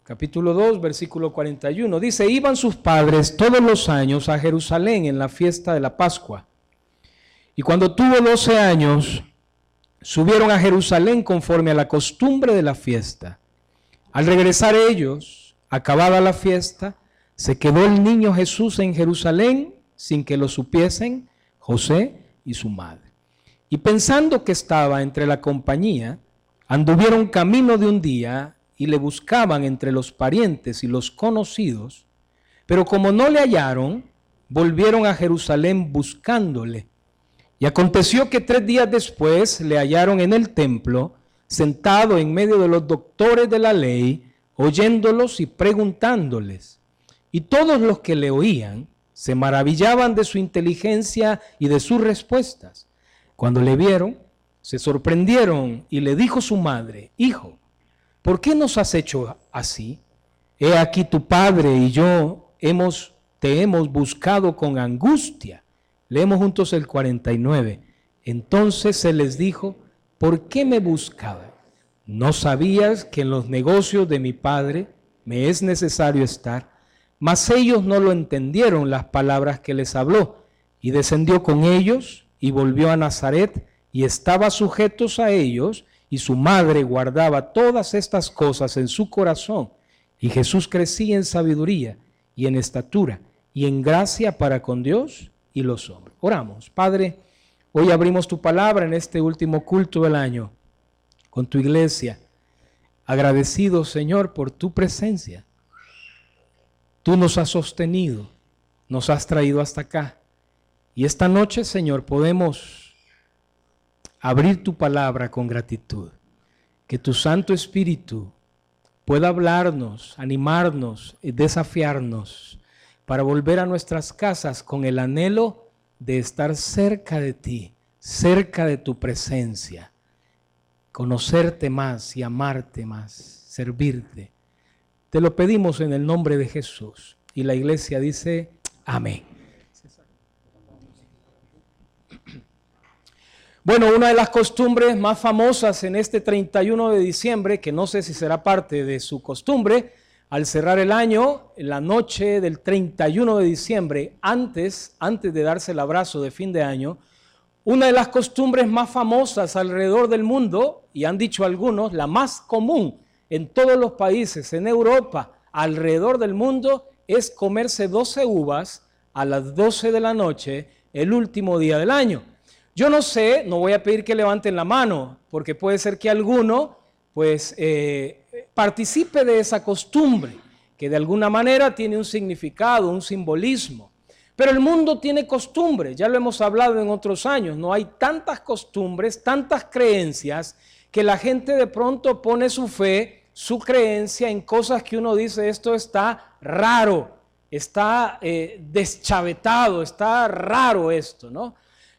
capítulo 2, versículo 41. Dice, iban sus padres todos los años a Jerusalén en la fiesta de la Pascua. Y cuando tuvo 12 años, subieron a Jerusalén conforme a la costumbre de la fiesta. Al regresar ellos, acabada la fiesta, se quedó el niño Jesús en Jerusalén sin que lo supiesen José y su madre. Y pensando que estaba entre la compañía, anduvieron camino de un día y le buscaban entre los parientes y los conocidos, pero como no le hallaron, volvieron a Jerusalén buscándole. Y aconteció que 3 días después le hallaron en el templo, sentado en medio de los doctores de la ley, oyéndolos y preguntándoles. Y todos los que le oían se maravillaban de su inteligencia y de sus respuestas. Cuando le vieron, se sorprendieron y le dijo su madre, Hijo, ¿por qué nos has hecho así? He aquí tu padre y yo te hemos buscado con angustia. Leemos juntos el 49. Entonces se les dijo, ¿por qué me buscaban? ¿No sabías que en los negocios de mi padre me es necesario estar? Mas ellos no lo entendieron las palabras que les habló. Y descendió con ellos y volvió a Nazaret y estaba sujetos a ellos, y su madre guardaba todas estas cosas en su corazón. Y Jesús crecía en sabiduría y en estatura y en gracia para con Dios y los hombres. Oramos. Padre, hoy abrimos tu palabra en este último culto del año con tu iglesia. Agradecido, Señor, por tu presencia. Tú nos has sostenido, nos has traído hasta acá. Y esta noche, Señor, podemos abrir tu palabra con gratitud. Que tu Santo Espíritu pueda hablarnos, animarnos y desafiarnos para volver a nuestras casas con el anhelo de estar cerca de ti, cerca de tu presencia, conocerte más y amarte más, servirte. Te lo pedimos en el nombre de Jesús. Y la iglesia dice, amén. Bueno, una de las costumbres más famosas en este 31 de diciembre, que no sé si será parte de su costumbre, al cerrar el año, en la noche del 31 de diciembre, antes de darse el abrazo de fin de año, una de las costumbres más famosas alrededor del mundo, y han dicho algunos, la más común en todos los países, en Europa, alrededor del mundo, es comerse 12 uvas a las 12 de la noche, el último día del año. Yo no sé, no voy a pedir que levanten la mano, porque puede ser que alguno participe de esa costumbre, que de alguna manera tiene un significado, un simbolismo. Pero el mundo tiene costumbres, ya lo hemos hablado en otros años, no hay tantas costumbres, tantas creencias, que la gente de pronto pone su fe, su creencia en cosas que uno dice, esto está raro, está deschavetado, está raro esto, ¿no?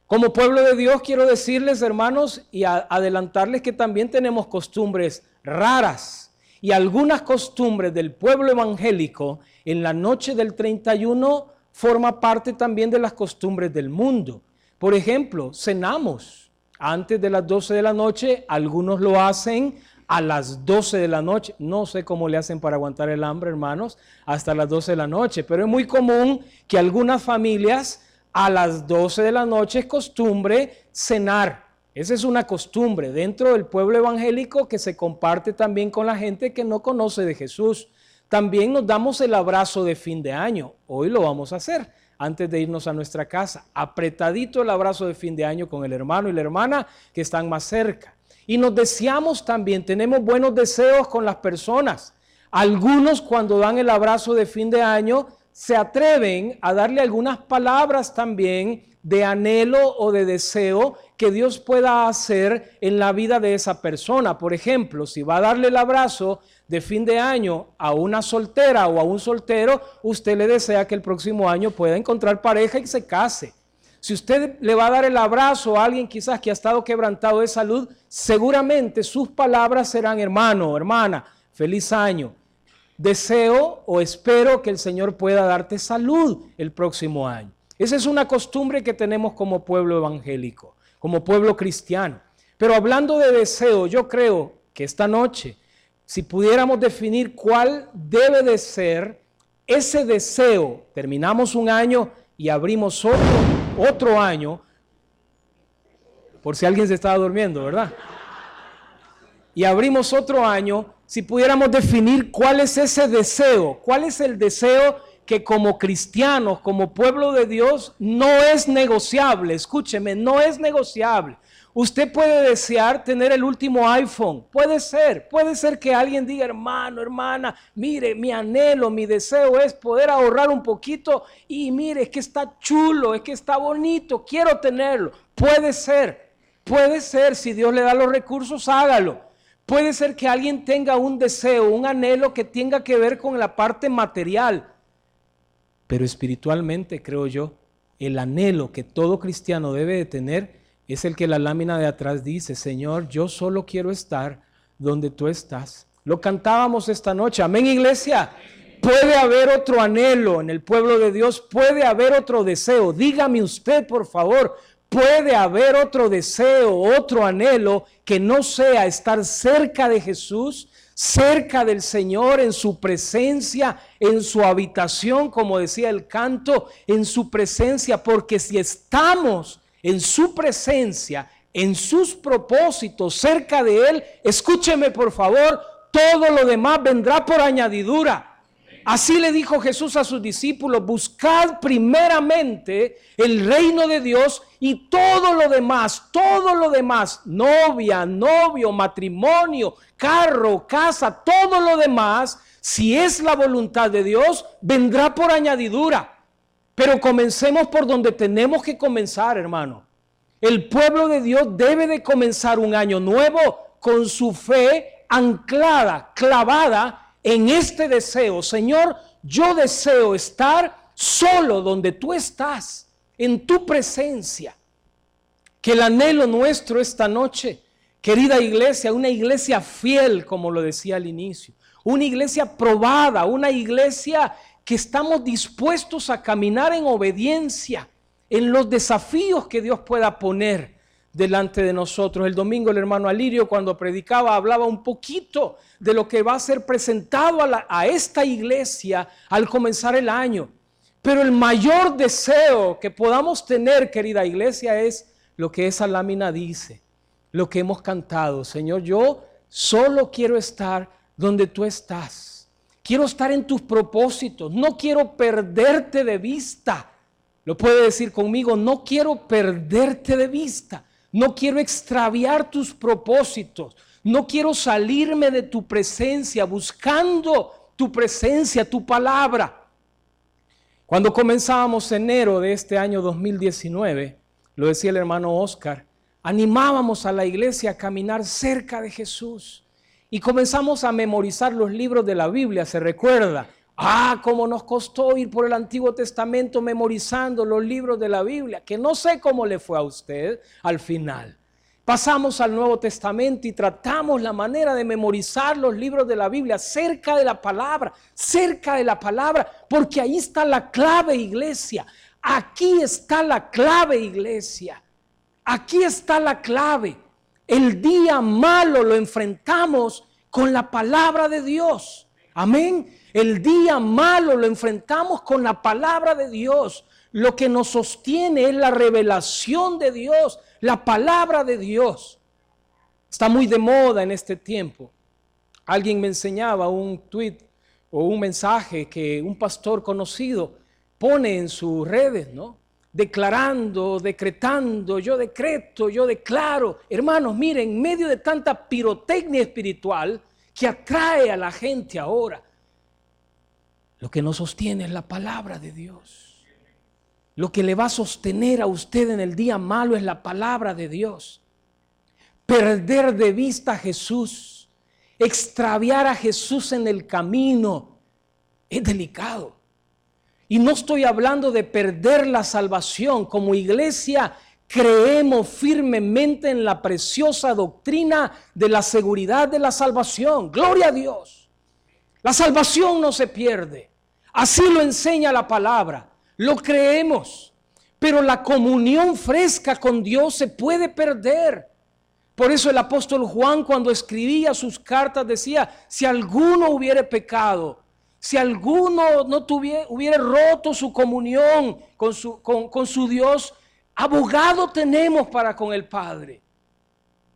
Como pueblo de Dios quiero decirles, hermanos, y adelantarles que también tenemos costumbres raras. Y algunas costumbres del pueblo evangélico en la noche del 31 forma parte también de las costumbres del mundo. Por ejemplo, cenamos antes de las 12 de la noche, algunos lo hacen a las 12 de la noche. No sé cómo le hacen para aguantar el hambre, hermanos, hasta las 12 de la noche, pero es muy común que algunas familias a las 12 de la noche es costumbre cenar. Esa es una costumbre dentro del pueblo evangélico que se comparte también con la gente que no conoce de Jesús. También nos damos el abrazo de fin de año. Hoy lo vamos a hacer antes de irnos a nuestra casa. Apretadito el abrazo de fin de año con el hermano y la hermana que están más cerca. Y nos deseamos también, tenemos buenos deseos con las personas. Algunos cuando dan el abrazo de fin de año se atreven a darle algunas palabras también de anhelo o de deseo que Dios pueda hacer en la vida de esa persona. Por ejemplo, si va a darle el abrazo de fin de año a una soltera o a un soltero, usted le desea que el próximo año pueda encontrar pareja y se case. Si usted le va a dar el abrazo a alguien quizás que ha estado quebrantado de salud, seguramente sus palabras serán: hermano, hermana, feliz año. Deseo o espero que el Señor pueda darte salud el próximo año. Esa es una costumbre que tenemos como pueblo evangélico, como pueblo cristiano. Pero hablando de deseo, yo creo que esta noche si pudiéramos definir cuál debe de ser ese deseo, terminamos un año y abrimos otro año, por si alguien se estaba durmiendo, ¿verdad? Y abrimos otro año, si pudiéramos definir cuál es ese deseo, cuál es el deseo que como cristianos, como pueblo de Dios, no es negociable. Escúcheme, no es negociable. Usted puede desear tener el último iPhone, puede ser que alguien diga, hermano, hermana, mire, mi anhelo, mi deseo es poder ahorrar un poquito y mire, es que está chulo, es que está bonito, quiero tenerlo. Puede ser, si Dios le da los recursos, hágalo. Puede ser que alguien tenga un deseo, un anhelo que tenga que ver con la parte material, pero espiritualmente, creo yo, el anhelo que todo cristiano debe de tener es el que la lámina de atrás dice, Señor, yo solo quiero estar donde tú estás. Lo cantábamos esta noche, amén, iglesia. Puede haber otro anhelo en el pueblo de Dios, puede haber otro deseo. Dígame usted, por favor, puede haber otro deseo, otro anhelo que no sea estar cerca de Jesús, cerca del Señor, en su presencia, en su habitación, como decía el canto, en su presencia, porque si estamos en su presencia, en sus propósitos, cerca de Él, escúcheme por favor, todo lo demás vendrá por añadidura. Así le dijo Jesús a sus discípulos, buscad primeramente el reino de Dios y todo lo demás, novia, novio, matrimonio, carro, casa, todo lo demás, si es la voluntad de Dios, vendrá por añadidura. Pero comencemos por donde tenemos que comenzar, hermano. El pueblo de Dios debe de comenzar un año nuevo con su fe anclada, clavada en este deseo. Señor, yo deseo estar solo donde tú estás, en tu presencia. Que el anhelo nuestro esta noche, querida iglesia, una iglesia fiel, como lo decía al inicio, una iglesia probada, una iglesia que estamos dispuestos a caminar en obediencia en los desafíos que Dios pueda poner delante de nosotros. El domingo el hermano Alirio, cuando predicaba, hablaba un poquito de lo que va a ser presentado a esta iglesia al comenzar el año. Pero el mayor deseo que podamos tener, querida iglesia, es lo que esa lámina dice, lo que hemos cantado. Señor, yo solo quiero estar donde tú estás. Quiero estar en tus propósitos, no quiero perderte de vista. Lo puede decir conmigo, no quiero perderte de vista, no quiero extraviar tus propósitos, no quiero salirme de tu presencia, buscando tu presencia, tu palabra. Cuando comenzábamos enero de este año 2019, lo decía el hermano Oscar, animábamos a la iglesia a caminar cerca de Jesús. Y comenzamos a memorizar los libros de la Biblia, ¿se recuerda? Cómo nos costó ir por el Antiguo Testamento memorizando los libros de la Biblia, que no sé cómo le fue a usted al final. Pasamos al Nuevo Testamento y tratamos la manera de memorizar los libros de la Biblia cerca de la palabra, porque ahí está la clave, iglesia. Aquí está la clave, iglesia. Aquí está la clave. El día malo lo enfrentamos con la palabra de Dios. Amén. El día malo lo enfrentamos con la palabra de Dios. Lo que nos sostiene es la revelación de Dios, la palabra de Dios. Está muy de moda en este tiempo. Alguien me enseñaba un tweet o un mensaje que un pastor conocido pone en sus redes, ¿no? Declarando, decretando, yo decreto, yo declaro. Hermanos, miren, en medio de tanta pirotecnia espiritual que atrae a la gente ahora, lo que nos sostiene es la palabra de Dios. Lo que le va a sostener a usted en el día malo es la palabra de Dios. Perder de vista a Jesús, extraviar a Jesús en el camino, es delicado. Y no estoy hablando de perder la salvación. Como iglesia creemos firmemente en la preciosa doctrina de la seguridad de la salvación. Gloria a Dios. La salvación no se pierde. Así lo enseña la palabra. Lo creemos. Pero la comunión fresca con Dios se puede perder. Por eso el apóstol Juan, cuando escribía sus cartas, decía: si alguno hubiere pecado, si alguno no hubiera roto su comunión con su Dios, abogado tenemos para con el Padre,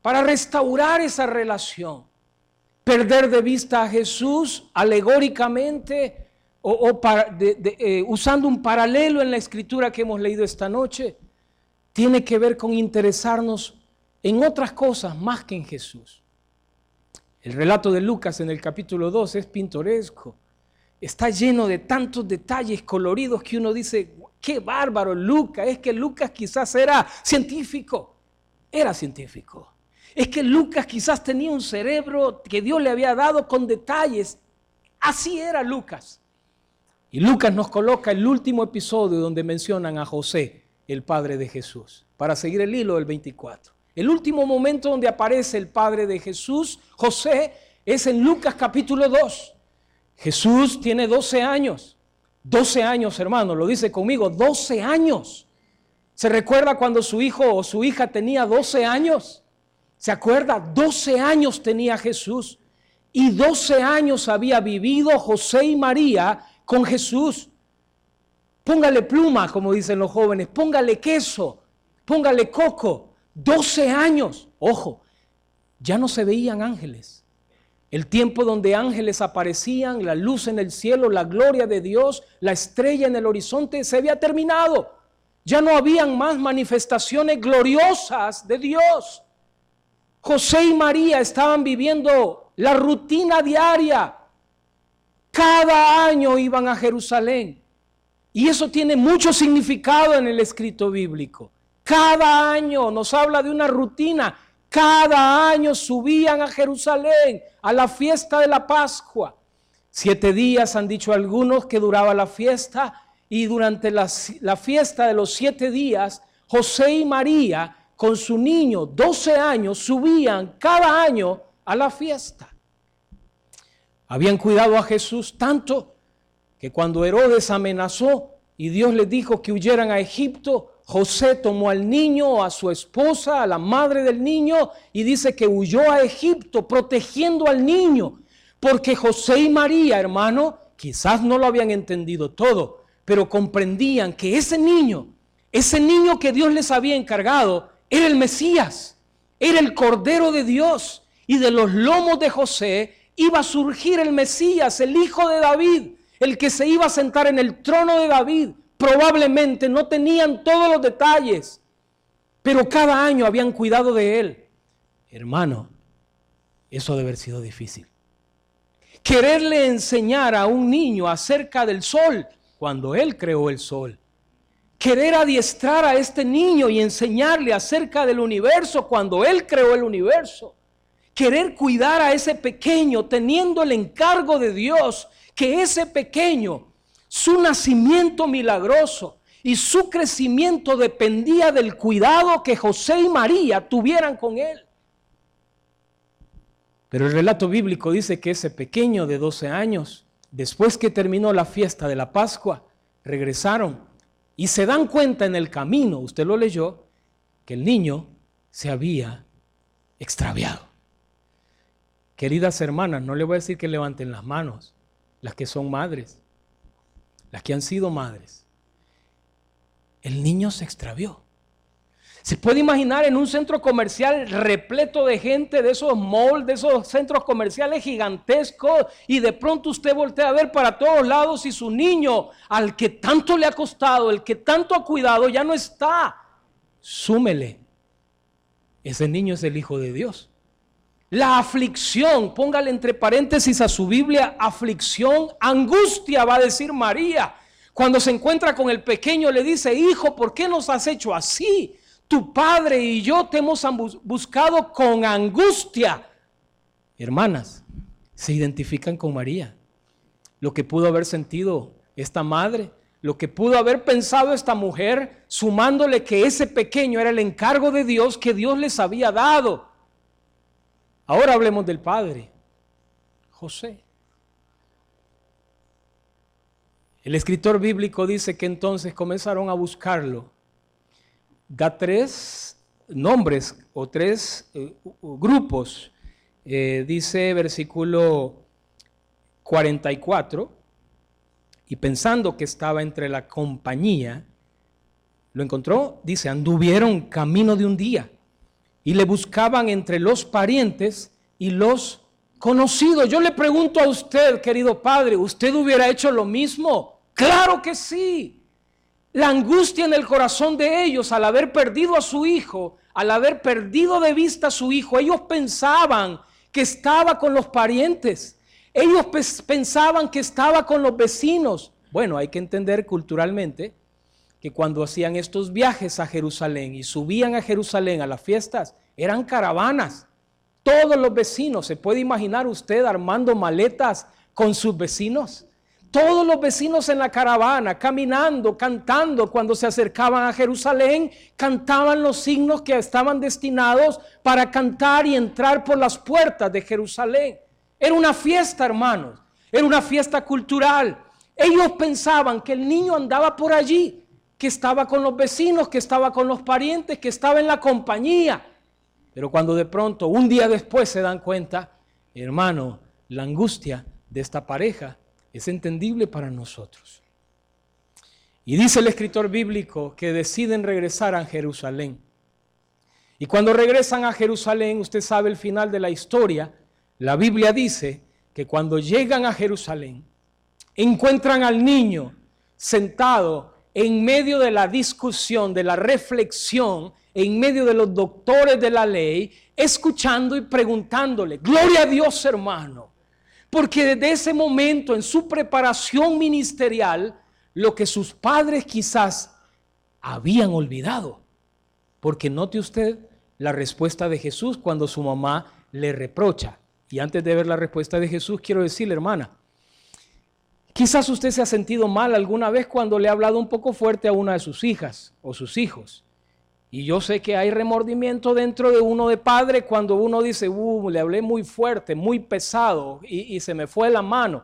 para restaurar esa relación. Perder de vista a Jesús alegóricamente usando un paralelo en la escritura que hemos leído esta noche, tiene que ver con interesarnos en otras cosas más que en Jesús. El relato de Lucas en el capítulo 2 es pintoresco. Está lleno de tantos detalles coloridos que uno dice: ¡qué bárbaro Lucas! Es que Lucas quizás era científico. Es que Lucas quizás tenía un cerebro que Dios le había dado con detalles. Así era Lucas. Y Lucas nos coloca el último episodio donde mencionan a José, el padre de Jesús, para seguir el hilo del 24. El último momento donde aparece el padre de Jesús, José, es en Lucas capítulo 2. Jesús tiene 12 años. 12 años, hermano, lo dice conmigo, 12 años. ¿Se recuerda cuando su hijo o su hija tenía 12 años? ¿Se acuerda? 12 años tenía Jesús. Y 12 años había vivido José y María con Jesús. Póngale pluma, como dicen los jóvenes, póngale queso, póngale coco. 12 años. Ojo, ya no se veían ángeles. El tiempo donde ángeles aparecían, la luz en el cielo, la gloria de Dios, la estrella en el horizonte, se había terminado. Ya no habían más manifestaciones gloriosas de Dios. José y María estaban viviendo la rutina diaria. Cada año iban a Jerusalén. Y eso tiene mucho significado en el escrito bíblico. Cada año nos habla de una rutina. Cada año subían a Jerusalén a la fiesta de la Pascua. 7 días han dicho algunos que duraba la fiesta, y durante la fiesta de los 7 días, José y María con su niño, 12 años, subían cada año a la fiesta. Habían cuidado a Jesús tanto que cuando Herodes amenazó y Dios les dijo que huyeran a Egipto, José tomó al niño, a su esposa, a la madre del niño, y dice que huyó a Egipto protegiendo al niño, porque José y María, hermano, quizás no lo habían entendido todo, pero comprendían que ese niño que Dios les había encargado, era el Mesías, era el Cordero de Dios, y de los lomos de José iba a surgir el Mesías, el hijo de David, el que se iba a sentar en el trono de David. Probablemente no tenían todos los detalles, pero cada año habían cuidado de él. Hermano, eso debe haber sido difícil. Quererle enseñar a un niño acerca del sol cuando él creó el sol. Querer adiestrar a este niño y enseñarle acerca del universo cuando él creó el universo. Querer cuidar a ese pequeño teniendo el encargo de Dios que ese pequeño, su nacimiento milagroso y su crecimiento dependía del cuidado que José y María tuvieran con él. Pero el relato bíblico dice que ese pequeño de 12 años, después que terminó la fiesta de la Pascua, regresaron y se dan cuenta en el camino, usted lo leyó, que el niño se había extraviado. Queridas hermanas, no les voy a decir que levanten las manos, las que son madres, las que han sido madres. El niño se extravió. Se puede imaginar en un centro comercial repleto de gente, de esos malls, de esos centros comerciales gigantescos, y de pronto usted voltea a ver para todos lados y su niño, al que tanto le ha costado, el que tanto ha cuidado, ya no está. Súmele. Ese niño es el Hijo de Dios. La aflicción, póngale entre paréntesis a su Biblia, aflicción, angustia, va a decir María. Cuando se encuentra con el pequeño le dice: hijo, ¿por qué nos has hecho así? Tu padre y yo te hemos buscado con angustia. Hermanas, se identifican con María. Lo que pudo haber sentido esta madre, lo que pudo haber pensado esta mujer, sumándole que ese pequeño era el encargo de Dios que Dios les había dado. Ahora hablemos del padre, José. El escritor bíblico dice que entonces comenzaron a buscarlo. Da 3 nombres o tres grupos. Dice versículo 44, y pensando que estaba entre la compañía, lo encontró, dice, anduvieron camino de un día y le buscaban entre los parientes y los conocidos. Yo le pregunto a usted, querido padre, ¿usted hubiera hecho lo mismo? Claro que sí. La angustia en el corazón de ellos al haber perdido a su hijo, al haber perdido de vista a su hijo, ellos pensaban que estaba con los parientes, ellos pensaban que estaba con los vecinos. Bueno, hay que entender culturalmente que cuando hacían estos viajes a Jerusalén y subían a Jerusalén a las fiestas, eran caravanas. Todos los vecinos, ¿se puede imaginar usted armando maletas con sus vecinos? Todos los vecinos en la caravana, caminando, cantando, cuando se acercaban a Jerusalén, cantaban los signos que estaban destinados para cantar y entrar por las puertas de Jerusalén. Era una fiesta, hermanos, era una fiesta cultural. Ellos pensaban que el niño andaba por allí, que estaba con los vecinos, que estaba con los parientes, que estaba en la compañía. Pero cuando de pronto, un día después, se dan cuenta, hermano, la angustia de esta pareja es entendible para nosotros. Y dice el escritor bíblico que deciden regresar a Jerusalén. Y cuando regresan a Jerusalén, usted sabe el final de la historia. La Biblia dice que cuando llegan a Jerusalén, encuentran al niño sentado en medio de la discusión, de la reflexión, en medio de los doctores de la ley, escuchando y preguntándole. Gloria a Dios, hermano. Porque desde ese momento, en su preparación ministerial, lo que sus padres quizás habían olvidado. Porque note usted la respuesta de Jesús cuando su mamá le reprocha. Y antes de ver la respuesta de Jesús, quiero decirle, hermana, quizás usted se ha sentido mal alguna vez cuando le ha hablado un poco fuerte a una de sus hijas o sus hijos. Y yo sé que hay remordimiento dentro de uno de padre cuando uno dice, le hablé muy fuerte, muy pesado y se me fue la mano.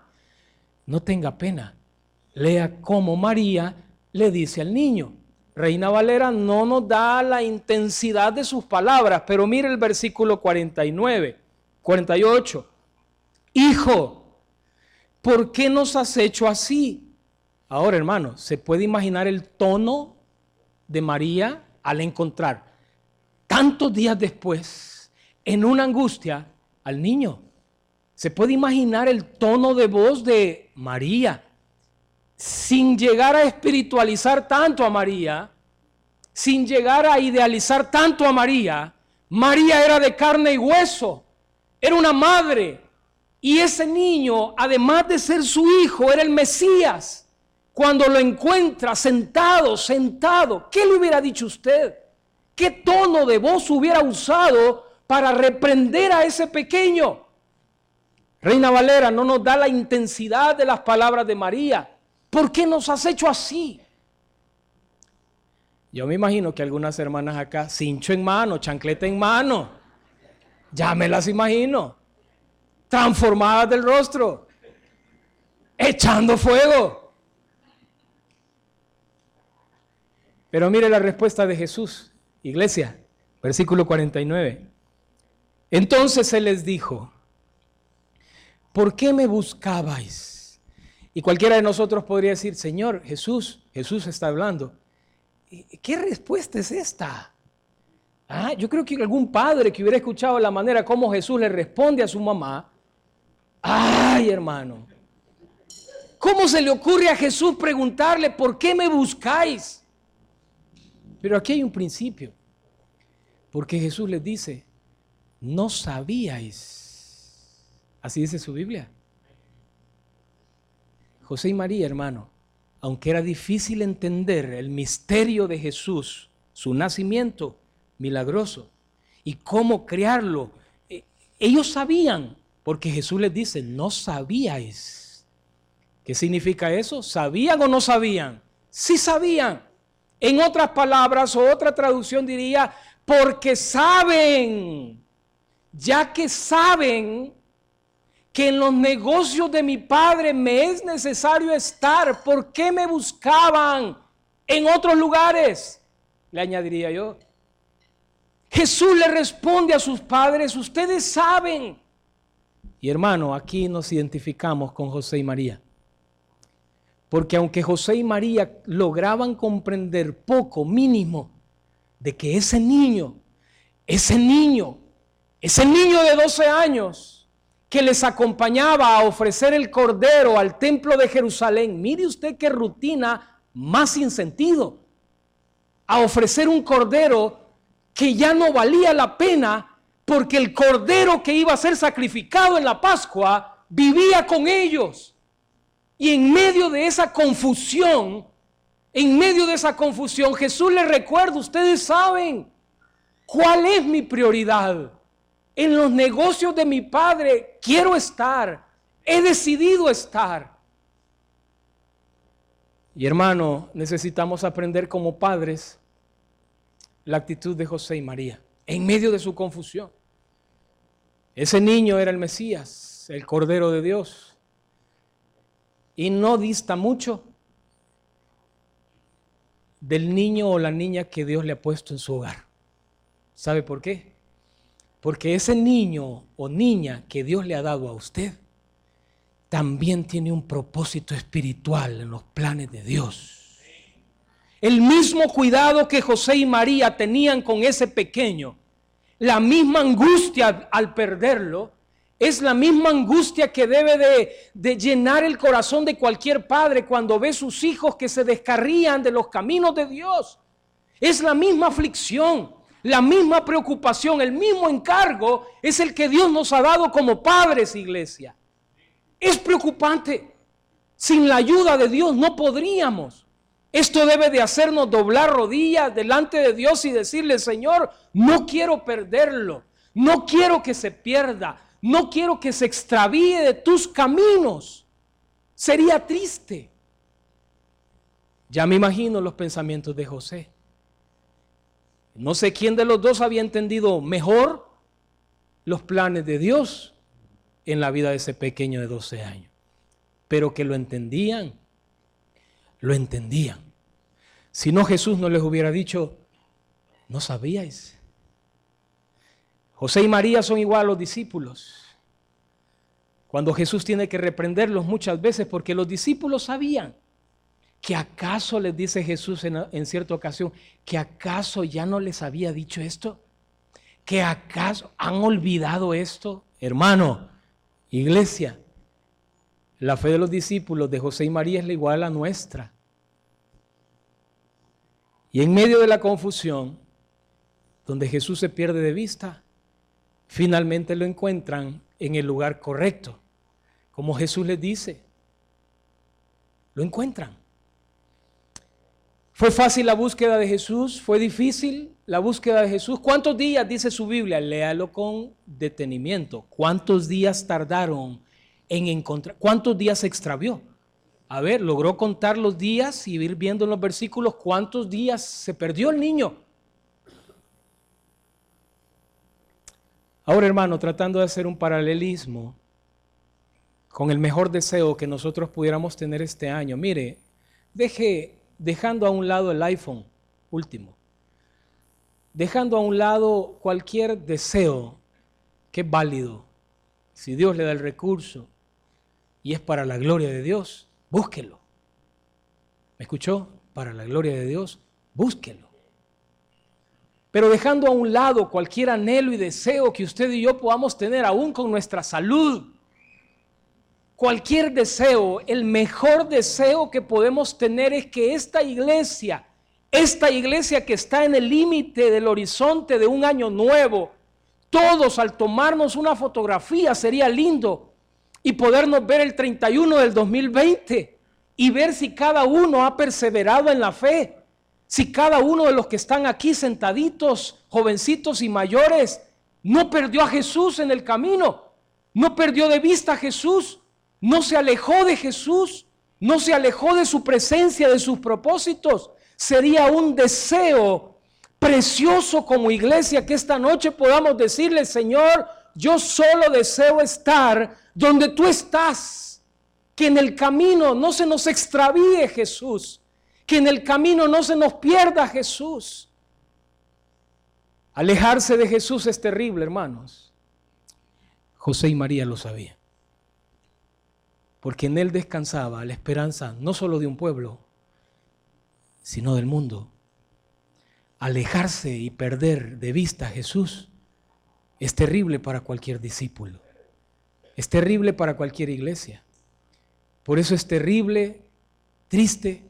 No tenga pena. Lea cómo María le dice al niño. Reina Valera no nos da la intensidad de sus palabras, pero mire el versículo 48. Hijo, ¿por qué nos has hecho así? Ahora, hermano, ¿se puede imaginar el tono de María al encontrar tantos días después en una angustia al niño? ¿Se puede imaginar el tono de voz de María? Sin llegar a espiritualizar tanto a María, sin llegar a idealizar tanto a María, María era de carne y hueso, era una madre, y ese niño, además de ser su hijo, era el Mesías. Cuando lo encuentra sentado, ¿qué le hubiera dicho usted? ¿Qué tono de voz hubiera usado para reprender a ese pequeño? Reina Valera no nos da la intensidad de las palabras de María. ¿Por qué nos has hecho así? Yo me imagino que algunas hermanas acá, cincho en mano, chancleta en mano, ya me las imagino, transformadas del rostro, echando fuego. Pero mire la respuesta de Jesús, iglesia, versículo 49. Entonces Él les dijo, ¿por qué me buscabais? Y cualquiera de nosotros podría decir, Señor, Jesús está hablando. ¿Qué respuesta es esta? Yo creo que algún padre que hubiera escuchado la manera como Jesús le responde a su mamá, ¡ay, hermano! ¿Cómo se le ocurre a Jesús preguntarle, ¿por qué me buscáis? Pero aquí hay un principio, porque Jesús les dice, no sabíais. Así dice su Biblia. José y María, hermano, aunque era difícil entender el misterio de Jesús, su nacimiento milagroso y cómo crearlo, ellos sabían, porque Jesús les dice, no sabíais. ¿Qué significa eso? ¿Sabían o no sabían? Sí sabían. En otras palabras, o otra traducción diría, porque saben, ya que saben que en los negocios de mi Padre me es necesario estar, ¿por qué me buscaban en otros lugares? Le añadiría yo. Jesús le responde a sus padres, ustedes saben. Y hermano, aquí nos identificamos con José y María. Porque aunque José y María lograban comprender poco, mínimo, de que ese niño de 12 años que les acompañaba a ofrecer el cordero al templo de Jerusalén, mire usted qué rutina más sin sentido, a ofrecer un cordero que ya no valía la pena porque el cordero que iba a ser sacrificado en la Pascua vivía con ellos. Y en medio de esa confusión, Jesús les recuerda, ustedes saben cuál es mi prioridad. En los negocios de mi Padre quiero estar, he decidido estar. Y hermano, necesitamos aprender como padres la actitud de José y María en medio de su confusión. Ese niño era el Mesías, el Cordero de Dios. Y no dista mucho del niño o la niña que Dios le ha puesto en su hogar. ¿Sabe por qué? Porque ese niño o niña que Dios le ha dado a usted también tiene un propósito espiritual en los planes de Dios. El mismo cuidado que José y María tenían con ese pequeño, la misma angustia al perderlo, es la misma angustia que debe de llenar el corazón de cualquier padre cuando ve sus hijos que se descarrían de los caminos de Dios. Es la misma aflicción, la misma preocupación, el mismo encargo es el que Dios nos ha dado como padres, iglesia. Es preocupante. Sin la ayuda de Dios no podríamos. Esto debe de hacernos doblar rodillas delante de Dios y decirle, Señor, no quiero perderlo, no quiero que se pierda. No quiero que se extravíe de tus caminos. Sería triste. Ya me imagino los pensamientos de José. No sé quién de los dos había entendido mejor los planes de Dios en la vida de ese pequeño de 12 años. Pero que lo entendían. Si no, Jesús no les hubiera dicho, no sabíais. José y María son igual a los discípulos. Cuando Jesús tiene que reprenderlos muchas veces porque los discípulos sabían que acaso, les dice Jesús en cierta ocasión, que acaso ya no les había dicho esto, que acaso han olvidado esto. Hermano, iglesia, la fe de los discípulos de José y María es la igual a la nuestra. Y en medio de la confusión, donde Jesús se pierde de vista, finalmente lo encuentran en el lugar correcto. Como Jesús les dice, lo encuentran. ¿Fue fácil la búsqueda de Jesús? ¿Fue difícil la búsqueda de Jesús? ¿Cuántos días dice su Biblia? Léalo con detenimiento. ¿Cuántos días tardaron en encontrar? ¿Cuántos días se extravió? A ver, logró contar los días y ir viendo en los versículos cuántos días se perdió el niño. Ahora, hermano, tratando de hacer un paralelismo con el mejor deseo que nosotros pudiéramos tener este año. Mire, dejando a un lado el iPhone último, dejando a un lado cualquier deseo que es válido, si Dios le da el recurso y es para la gloria de Dios, búsquelo. ¿Me escuchó? Para la gloria de Dios, búsquelo. Pero dejando a un lado cualquier anhelo y deseo que usted y yo podamos tener aún con nuestra salud, cualquier deseo, el mejor deseo que podemos tener es que esta iglesia que está en el límite del horizonte de un año nuevo, todos al tomarnos una fotografía sería lindo y podernos ver el 31 del 2020 y ver si cada uno ha perseverado en la fe. Si cada uno de los que están aquí sentaditos, jovencitos y mayores, no perdió a Jesús en el camino, no perdió de vista a Jesús, no se alejó de Jesús, no se alejó de su presencia, de sus propósitos. Sería un deseo precioso como iglesia que esta noche podamos decirle, Señor, yo solo deseo estar donde tú estás, que en el camino no se nos extravíe Jesús, que en el camino no se nos pierda Jesús. Alejarse de Jesús es terrible, hermanos. José y María lo sabían. Porque en Él descansaba la esperanza no solo de un pueblo, sino del mundo. Alejarse y perder de vista a Jesús es terrible para cualquier discípulo. Es terrible para cualquier iglesia. Por eso es terrible, triste,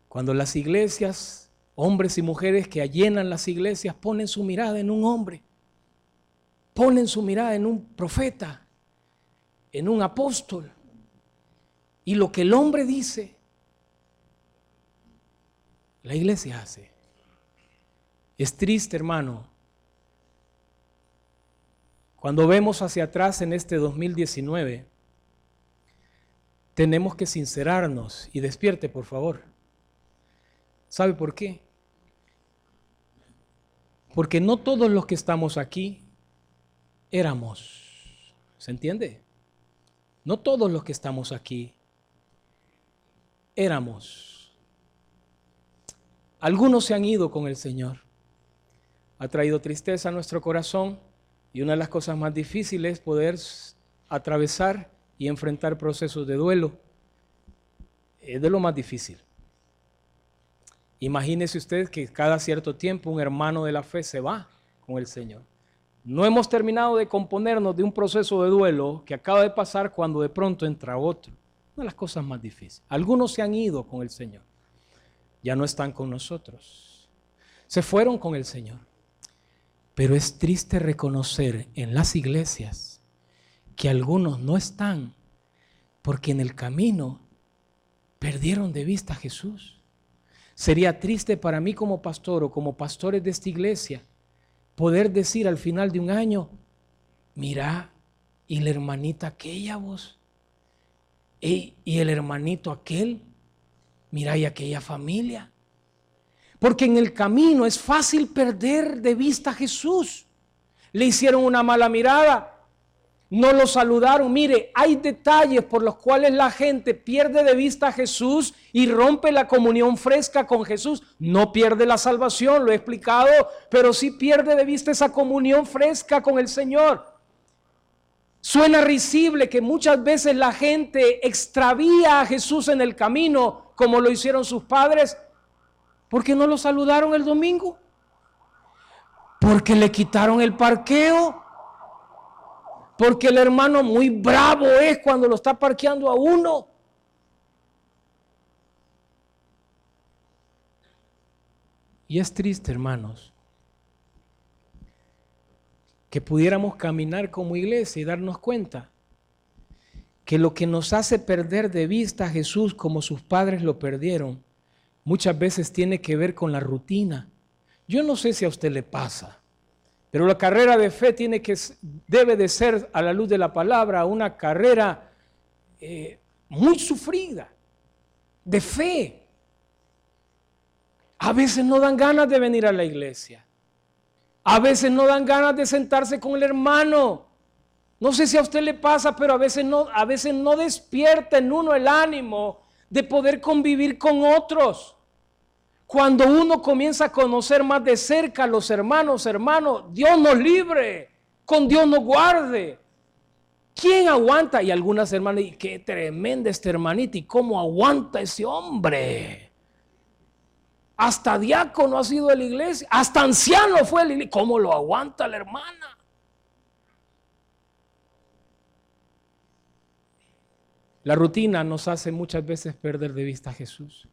cuando las iglesias, hombres y mujeres que llenan las iglesias, ponen su mirada en un hombre, ponen su mirada en un profeta, en un apóstol. Y lo que el hombre dice, la iglesia hace. Es triste, hermano, cuando vemos hacia atrás en este 2019, tenemos que sincerarnos. Y despierte, por favor. ¿Sabe por qué? Porque no todos los que estamos aquí éramos. ¿Se entiende? No todos los que estamos aquí éramos. Algunos se han ido con el Señor. Ha traído tristeza a nuestro corazón y una de las cosas más difíciles es poder atravesar y enfrentar procesos de duelo. Es de lo más difícil. Imagínese usted que cada cierto tiempo un hermano de la fe se va con el Señor. No hemos terminado de componernos de un proceso de duelo que acaba de pasar cuando de pronto entra otro. Una de las cosas más difíciles. Algunos se han ido con el Señor. Ya no están con nosotros. Se fueron con el Señor. Pero es triste reconocer en las iglesias que algunos no están porque en el camino perdieron de vista a Jesús. Sería triste para mí como pastor o como pastores de esta iglesia poder decir al final de un año, mira, y la hermanita aquella vos, y el hermanito aquel, mira, y aquella familia. Porque en el camino es fácil perder de vista a Jesús. Le hicieron una mala mirada, no lo saludaron. Mire, hay detalles por los cuales la gente pierde de vista a Jesús y rompe la comunión fresca con Jesús. No pierde la salvación, lo he explicado, pero sí pierde de vista esa comunión fresca con el Señor. Suena risible que muchas veces la gente extravía a Jesús en el camino, como lo hicieron sus padres. ¿Por qué no lo saludaron el domingo? Porque le quitaron el parqueo. Porque el hermano muy bravo es cuando lo está parqueando a uno. Y es triste, hermanos, que pudiéramos caminar como iglesia y darnos cuenta que lo que nos hace perder de vista a Jesús como sus padres lo perdieron, muchas veces tiene que ver con la rutina. Yo no sé si a usted le pasa, pero la carrera de fe debe de ser, a la luz de la palabra, una carrera muy sufrida, de fe. A veces no dan ganas de venir a la iglesia. A veces no dan ganas de sentarse con el hermano. No sé si a usted le pasa, pero a veces no despierta en uno el ánimo de poder convivir con otros. Cuando uno comienza a conocer más de cerca a los hermanos, Dios nos libre, con Dios nos guarde. ¿Quién aguanta? Y algunas hermanas, qué tremenda esta hermanita, y cómo aguanta ese hombre. Hasta diácono ha sido de la iglesia, hasta anciano fue de la iglesia. ¿Cómo lo aguanta la hermana? La rutina nos hace muchas veces perder de vista a Jesús.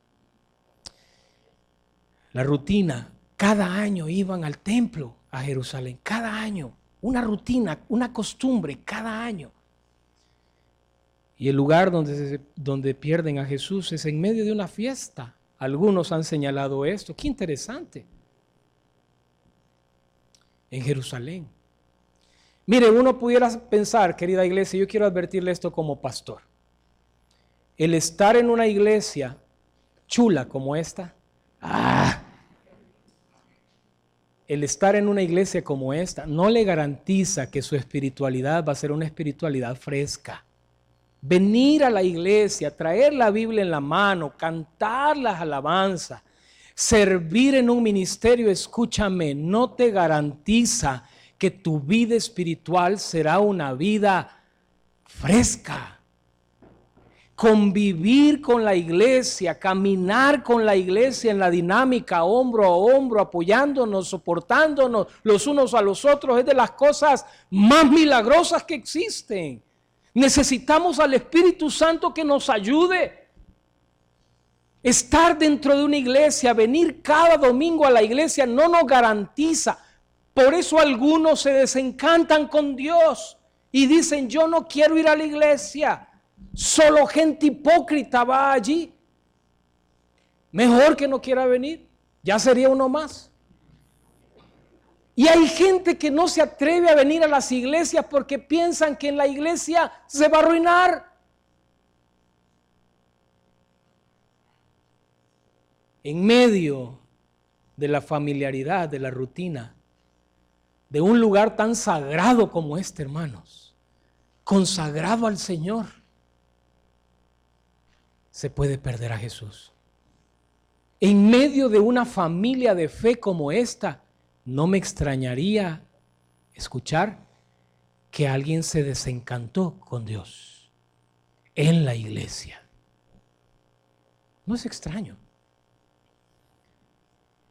La rutina, cada año iban al templo a Jerusalén, cada año, una rutina, una costumbre, cada año. Y el lugar donde pierden a Jesús es en medio de una fiesta. Algunos han señalado esto, qué interesante. En Jerusalén. Mire, uno pudiera pensar, querida iglesia, yo quiero advertirle esto como pastor. El estar en una iglesia chula como esta, el estar en una iglesia como esta no le garantiza que su espiritualidad va a ser una espiritualidad fresca. Venir a la iglesia, traer la Biblia en la mano, cantar las alabanzas, Servir en un ministerio, escúchame, no te garantiza que tu vida espiritual será una vida fresca. Convivir con la iglesia, caminar con la iglesia en la dinámica hombro a hombro, apoyándonos, soportándonos los unos a los otros, es de las cosas más milagrosas que existen. Necesitamos al Espíritu Santo que nos ayude. Estar dentro de una iglesia, venir cada domingo a la iglesia no nos garantiza. Por eso algunos se desencantan con Dios y dicen, yo no quiero ir a la iglesia. Solo gente hipócrita va allí. Mejor que no quiera venir. Ya sería uno más. Y hay gente que no se atreve a venir a las iglesias porque piensan que en la iglesia se va a arruinar. En medio de la familiaridad, de la rutina, de un lugar tan sagrado como este, hermanos, consagrado al Señor, se puede perder a Jesús. En medio de una familia de fe como esta, no me extrañaría escuchar que alguien se desencantó con Dios en la iglesia. No es extraño,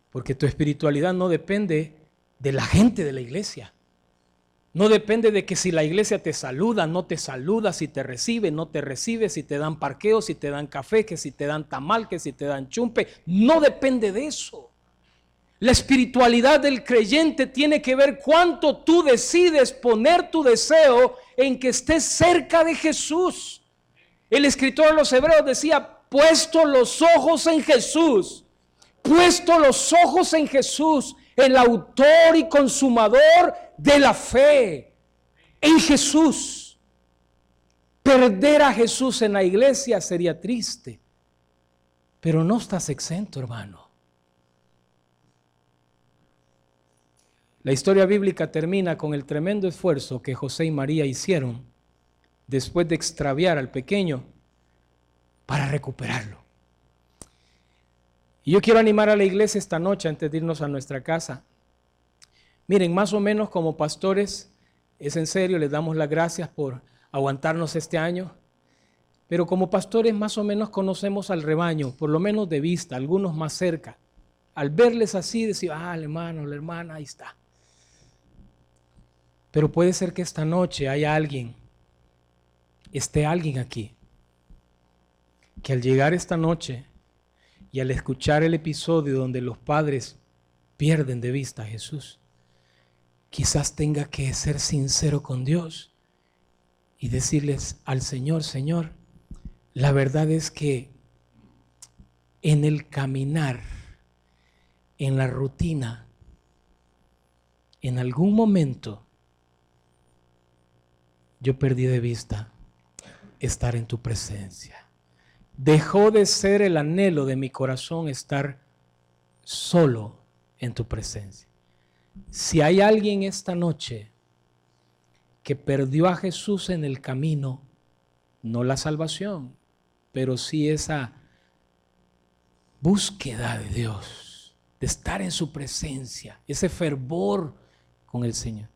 porque tu espiritualidad no depende de la gente de la iglesia. No depende de que si la iglesia te saluda, no te saluda, si te recibe, no te recibe, si te dan parqueo, si te dan café, que si te dan tamal, que si te dan chumpe. No depende de eso. La espiritualidad del creyente tiene que ver cuánto tú decides poner tu deseo en que estés cerca de Jesús. El escritor de los Hebreos decía, puesto los ojos en Jesús, puesto los ojos en Jesús, el autor y consumador de la fe, en Jesús. Perder a Jesús en la iglesia sería triste, pero no estás exento, hermano. La historia bíblica termina con el tremendo esfuerzo que José y María hicieron después de extraviar al pequeño para recuperarlo. Y yo quiero animar a la iglesia esta noche antes de irnos a nuestra casa. Miren, más o menos como pastores, es en serio, les damos las gracias por aguantarnos este año, pero como pastores más o menos conocemos al rebaño, por lo menos de vista, algunos más cerca. Al verles así, decir, el hermano, la hermana, ahí está. Pero puede ser que esta noche haya esté alguien aquí, que al llegar esta noche y al escuchar el episodio donde los padres pierden de vista a Jesús, quizás tenga que ser sincero con Dios y decirles al Señor, Señor, la verdad es que en el caminar, en la rutina, en algún momento yo perdí de vista estar en tu presencia. Dejó de ser el anhelo de mi corazón estar solo en tu presencia. Si hay alguien esta noche que perdió a Jesús en el camino, no la salvación, pero sí esa búsqueda de Dios, de estar en su presencia, ese fervor con el Señor,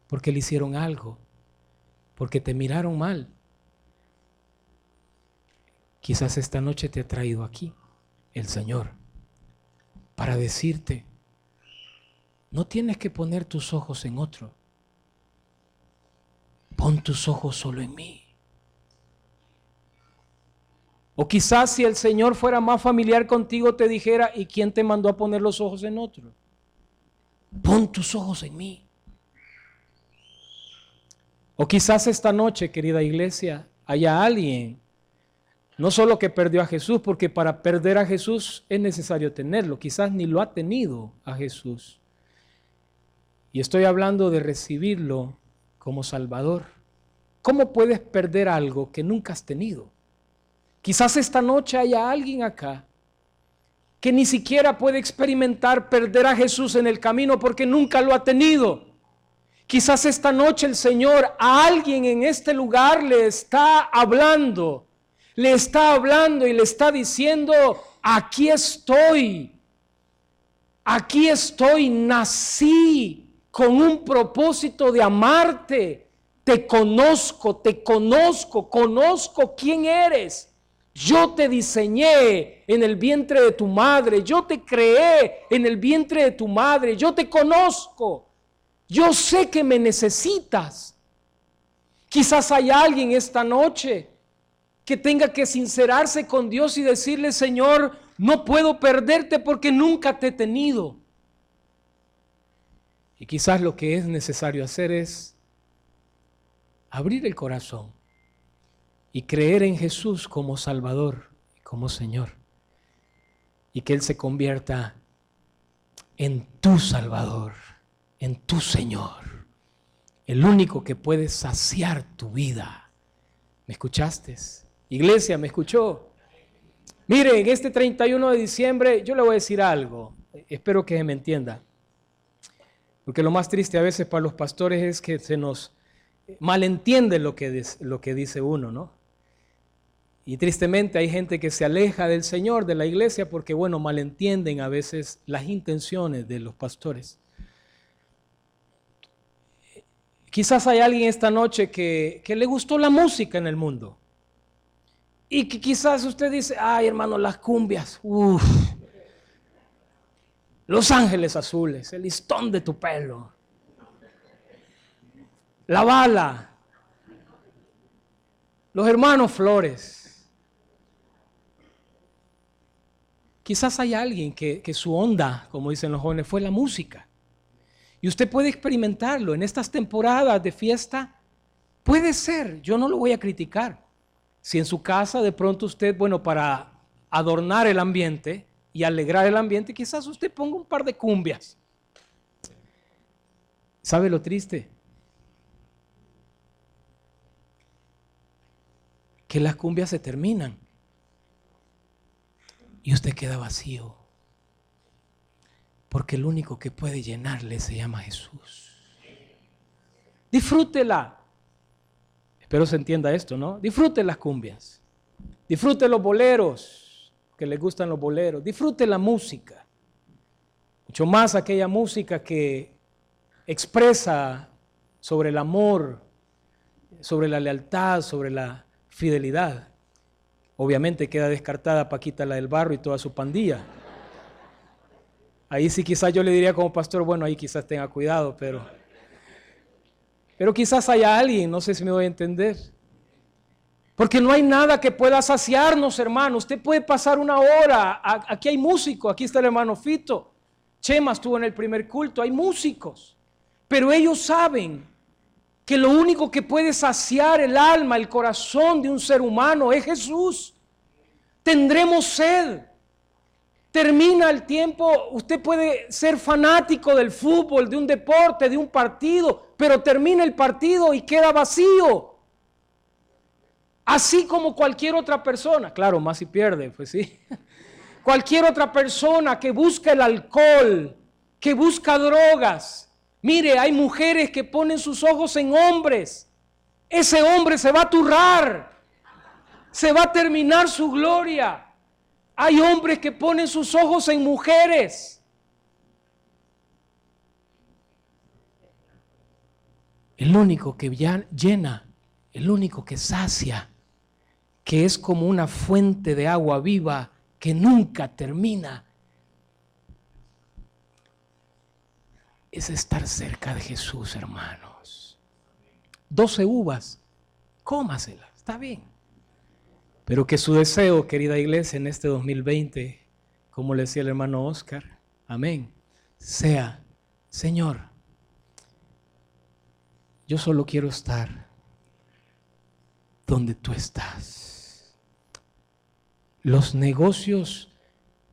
porque le hicieron algo, porque te miraron mal. Quizás esta noche te ha traído aquí el Señor para decirte, no tienes que poner tus ojos en otro. Pon tus ojos solo en mí. O quizás si el Señor fuera más familiar contigo te dijera, ¿y quién te mandó a poner los ojos en otro? Pon tus ojos en mí. O quizás esta noche, querida iglesia, haya alguien, no solo que perdió a Jesús, porque para perder a Jesús es necesario tenerlo, quizás ni lo ha tenido a Jesús. Y estoy hablando de recibirlo como Salvador. ¿Cómo puedes perder algo que nunca has tenido? Quizás esta noche haya alguien acá que ni siquiera puede experimentar perder a Jesús en el camino porque nunca lo ha tenido. Quizás esta noche el Señor a alguien en este lugar le está hablando y le está diciendo, aquí estoy, Aquí estoy, nací con un propósito de amarte. Te conozco, conozco quién eres. Yo te diseñé en el vientre de tu madre, yo te creé en el vientre de tu madre, yo te conozco. Yo sé que me necesitas. Quizás hay alguien esta noche que tenga que sincerarse con Dios y decirle: Señor, no puedo perderte porque nunca te he tenido. Y quizás lo que es necesario hacer es abrir el corazón y creer en Jesús como Salvador y como Señor. Y que Él se convierta en tu Salvador, en tu Señor, el único que puede saciar tu vida. ¿Me escuchaste? Iglesia, ¿me escuchó? Mire, en este 31 de diciembre yo le voy a decir algo, espero que me entienda, porque lo más triste a veces para los pastores es que se nos malentiende lo que dice uno, ¿no? Y tristemente hay gente que se aleja del Señor, de la iglesia, porque bueno, malentienden a veces las intenciones de los pastores. Quizás hay alguien esta noche que le gustó la música en el mundo. Y que quizás usted dice: ay, hermano, las cumbias, Los Ángeles Azules, el listón de tu pelo, La Bala, los hermanos Flores. Quizás hay alguien que su onda, como dicen los jóvenes, fue la música. Y usted puede experimentarlo en estas temporadas de fiesta. Puede ser, yo no lo voy a criticar. Si en su casa de pronto usted, bueno, para adornar el ambiente y alegrar el ambiente, quizás usted ponga un par de cumbias. ¿Sabe lo triste? Que las cumbias se terminan y usted queda vacío, porque el único que puede llenarle se llama Jesús. Disfrútela. Espero se entienda esto, ¿no? Disfrute las cumbias, disfrute los boleros, que les gustan los boleros, disfrute la música, mucho más aquella música que expresa sobre el amor, sobre la lealtad, sobre la fidelidad. Obviamente queda descartada Paquita la del Barrio y toda su pandilla. Ahí sí quizás yo le diría como pastor: bueno, ahí quizás tenga cuidado, pero quizás haya alguien, no sé si me voy a entender. Porque no hay nada que pueda saciarnos, hermano. Usted puede pasar una hora, aquí hay músicos, aquí está el hermano Fito, Chema estuvo en el primer culto, hay músicos, pero ellos saben que lo único que puede saciar el alma, el corazón de un ser humano es Jesús. Tendremos sed. Termina el tiempo, usted puede ser fanático del fútbol, de un deporte, de un partido, pero termina el partido y queda vacío. Así como cualquier otra persona, claro, más si pierde, pues sí. Cualquier otra persona que busca el alcohol, que busca drogas. Mire, hay mujeres que ponen sus ojos en hombres. Ese hombre se va a turrar, se va a terminar su gloria. Hay hombres que ponen sus ojos en mujeres. El único que llena, el único que sacia, que es como una fuente de agua viva que nunca termina, es estar cerca de Jesús, hermanos. 12 uvas, cómaselas, está bien. Pero que su deseo, querida iglesia, en este 2020, como le decía el hermano Oscar, amén, sea: Señor, yo solo quiero estar donde tú estás. Los negocios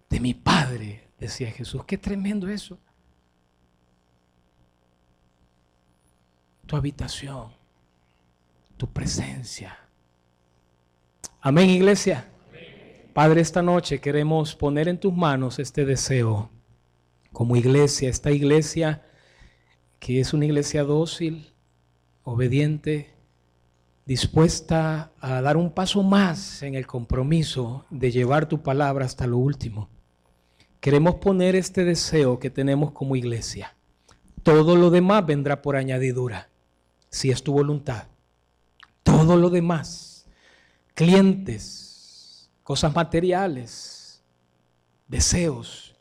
de mi Padre, decía Jesús. Qué tremendo eso. Tu habitación, tu presencia. Amén, iglesia. Padre, esta noche queremos poner en tus manos este deseo como iglesia, esta iglesia que es una iglesia dócil, obediente, dispuesta a dar un paso más en el compromiso de llevar tu palabra hasta lo último. queremos poner este deseo que tenemos como iglesia. Todo lo demás vendrá por añadidura, si es tu voluntad. Todo lo demás, clientes, cosas materiales, deseos,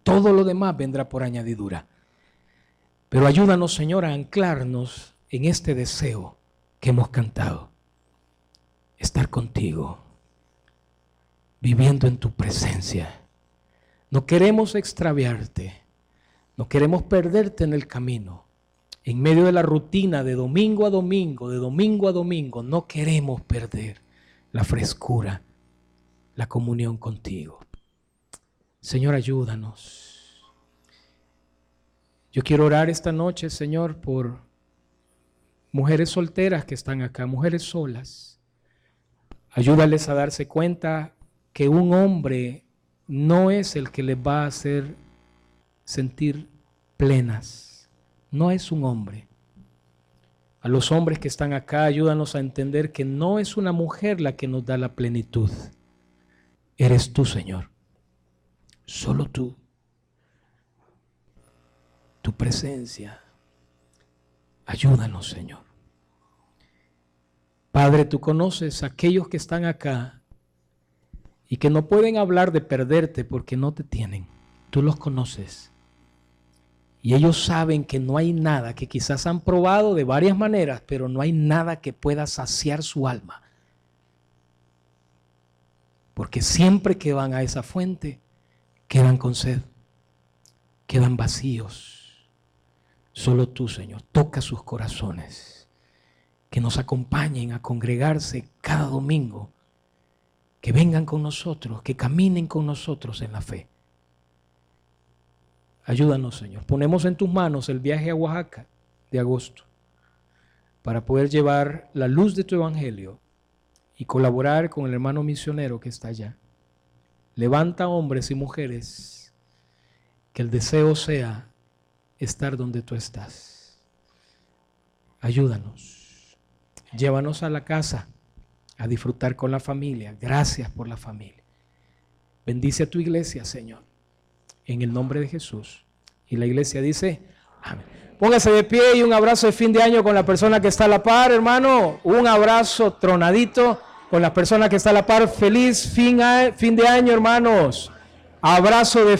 todo lo demás vendrá por añadidura. Pero ayúdanos, Señor, a anclarnos en este deseo que hemos cantado. Estar contigo, viviendo en tu presencia. No queremos extraviarte, no queremos perderte en el camino. En medio de la rutina de domingo a domingo, de domingo a domingo, no queremos perder la frescura, la comunión contigo. Señor, ayúdanos. Yo quiero orar esta noche, Señor, por mujeres solteras que están acá, mujeres solas. Ayúdales a darse cuenta que un hombre no es el que les va a hacer sentir plenas. No es un hombre. A los hombres que están acá, ayúdanos a entender que no es una mujer la que nos da la plenitud. Eres tú, Señor. Solo tú. Tu presencia. Ayúdanos, Señor. Padre, tú conoces a aquellos que están acá y que no pueden hablar de perderte porque no te tienen. Tú los conoces. Y ellos saben que no hay nada, que quizás han probado de varias maneras, pero no hay nada que pueda saciar su alma. Porque siempre que van a esa fuente, quedan con sed, quedan vacíos. Solo tú, Señor, toca sus corazones. Que nos acompañen a congregarse cada domingo. Que vengan con nosotros, que caminen con nosotros en la fe. Ayúdanos, Señor. Ponemos en tus manos el viaje a Oaxaca de agosto para poder llevar la luz de tu evangelio y colaborar con el hermano misionero que está allá. Levanta hombres y mujeres, que el deseo sea estar donde tú estás. Ayúdanos. Llévanos a la casa a disfrutar con la familia. Gracias por la familia. Bendice a tu iglesia, Señor. En el nombre de Jesús. Y la iglesia dice, amén. Póngase de pie y un abrazo de fin de año con la persona que está a la par, hermano. Un abrazo tronadito con la persona que está a la par. Feliz fin de año, hermanos. Abrazo de